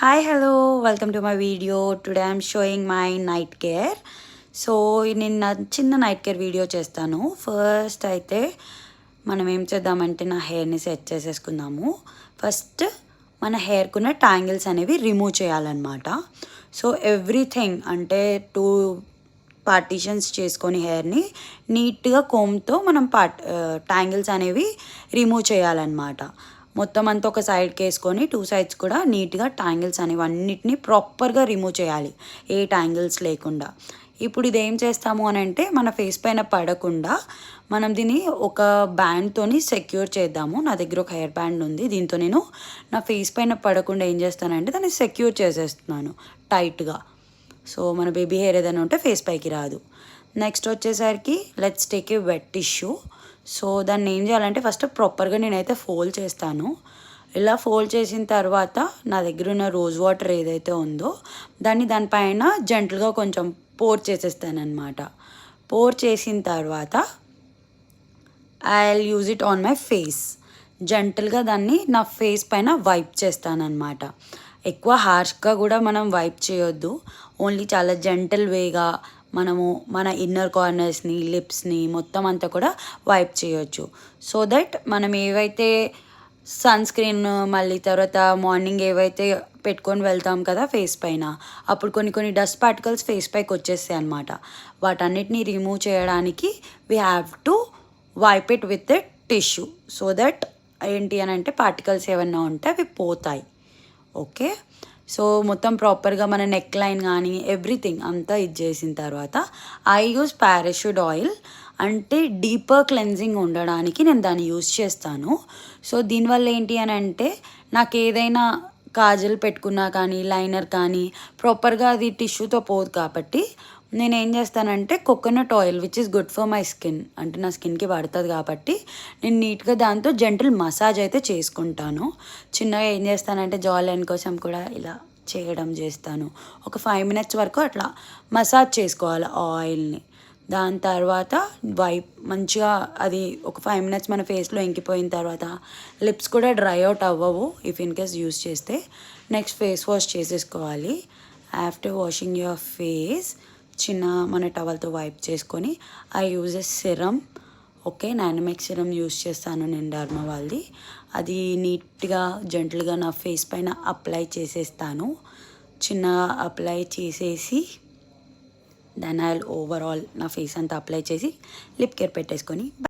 Hi, hello, welcome to my video. Today I'm showing my night care. So నిన్న చిన్న night care video చేస్తాను. First అయితే మనం ఏం చేద్దామంటే నా హెయిర్ని సెట్ చేసేసుకుందాము. ఫస్ట్ మన హెయిర్కున్న ట్యాంగిల్స్ అనేవి రిమూవ్ చేయాలన్నమాట. సో ఎవ్రీథింగ్ అంటే టూ పార్టీషన్స్ చేసుకొని హెయిర్ని నీట్గా కోమ్తో మనం ట్యాంగిల్స్ అనేవి రిమూవ్ చేయాలన్నమాట. మొత్తం అంతా ఒక సైడ్కి వేసుకొని టూ సైడ్స్ కూడా నీట్గా ట్యాంగిల్స్ అనేవి అన్నిటినీ ప్రాపర్గా రిమూవ్ చేయాలి, ఏ ట్యాంగిల్స్ లేకుండా. ఇప్పుడు ఇది ఏం చేస్తాము అని అంటే మన ఫేస్ పైన పడకుండా మనం దీన్ని ఒక బ్యాండ్తోని సెక్యూర్ చేద్దాము. నా దగ్గర ఒక హెయిర్ బ్యాండ్ ఉంది, దీంతో నేను నా ఫేస్ పైన పడకుండా ఏం చేస్తానంటే దాన్ని సెక్యూర్ చేసేస్తున్నాను టైట్గా. సో మన బేబీ హెయిర్ ఏదైనా ఉంటే ఫేస్ పైకి రాదు. నెక్స్ట్ వచ్చేసరికి let's take a wet tissue. So దాన్ని ఏం చేయాలంటే ఫస్ట్ ప్రాపర్గా నేనైతే ఫోల్డ్ చేస్తాను. ఇలా ఫోల్డ్ చేసిన తర్వాత నా దగ్గర ఉన్న రోజ్ వాటర్ ఏదైతే ఉందో దానిపైన జెంటల్గా కొంచెం పోర్ చేసేస్తానమాట. పోర్ చేసిన తర్వాత I will use it on my face. జెంటల్గా దాన్ని నా ఫేస్ పైన వైప్ చేస్తానన్నమాట. ఎక్కువ హార్ష్గా కూడా మనం వైప్ చేయొద్దు, ఓన్లీ చాలా జెంటల్ వేగా మనము మన ఇన్నర్ కార్నర్స్ని, లిప్స్ని మొత్తం అంతా కూడా వైప్ చేయొచ్చు. సో దట్ మనం ఏవైతే సన్ స్క్రీన్ మళ్ళీ తర్వాత మార్నింగ్ ఏవైతే పెట్టుకొని వెళ్తాం కదా ఫేస్ పైన, అప్పుడు కొన్ని డస్ట్ పార్టికల్స్ ఫేస్ పైకి వచ్చేస్తాయి అన్నమాట. వాటన్నిటిని రిమూవ్ చేయడానికి we have to wipe it with a tissue. So that ఏంటి అని అంటే పార్టికల్స్ ఏమన్నా ఉంటే అవి పోతాయి. ఓకే, సో మొత్తం ప్రాపర్గా మన నెక్ లైన్ కానీ ఎవ్రీథింగ్ అంతా ఇది చేసిన తర్వాత ఐ యూజ్ పారాషూట్ ఆయిల్. అంటే డీపర్ క్లెన్జింగ్ ఉండడానికి నేను దాన్ని యూజ్ చేస్తాను. సో దీనివల్ల ఏంటి అని అంటే నాకు ఏదైనా కాజల్ పెట్టుకున్నా కానీ లైనర్ కానీ ప్రాపర్గా అది టిష్యూతో పోదు కాబట్టి నేను ఏం చేస్తానంటే coconut oil which is good for my skin, అంటే నా స్కిన్కి పడుతుంది కాబట్టి నేను నీట్గా దాంతో జెంటల్ మసాజ్ అయితే చేసుకుంటాను. చిన్నగా ఏం చేస్తానంటే జా లైన్ కోసం కూడా ఇలా చేయడం చేస్తాను. ఒక 5 minutes వరకు అట్లా మసాజ్ చేసుకోవాలి ఆయిల్ని. దాని తర్వాత మంచిగా అది ఒక 5 minutes మన ఫేస్లో ఇంకిపోయిన తర్వాత లిప్స్ కూడా డ్రై అవుట్ అవ్వవు ఇఫ్ ఇన్ కేస్ యూస్ చేస్తే. నెక్స్ట్ ఫేస్ వాష్ చేసేసుకోవాలి. ఆఫ్టర్ వాషింగ్ యువర్ ఫేస్ చిన్న మన టవల్తో వైప్ చేసుకొని I use a serum. Okay, నైనమెక్స్ సిరమ్ యూజ్ చేస్తాను నేను, డర్మా వాళ్ళది. అది నీట్గా జెంటల్గా నా ఫేస్ పైన అప్లై చేసేస్తాను. చిన్నగా అప్లై చేసేసి దాని ఆయిల్ ఓవరాల్ నా ఫేస్ అంతా అప్లై చేసి లిప్ కేర్ పెట్టేసుకొని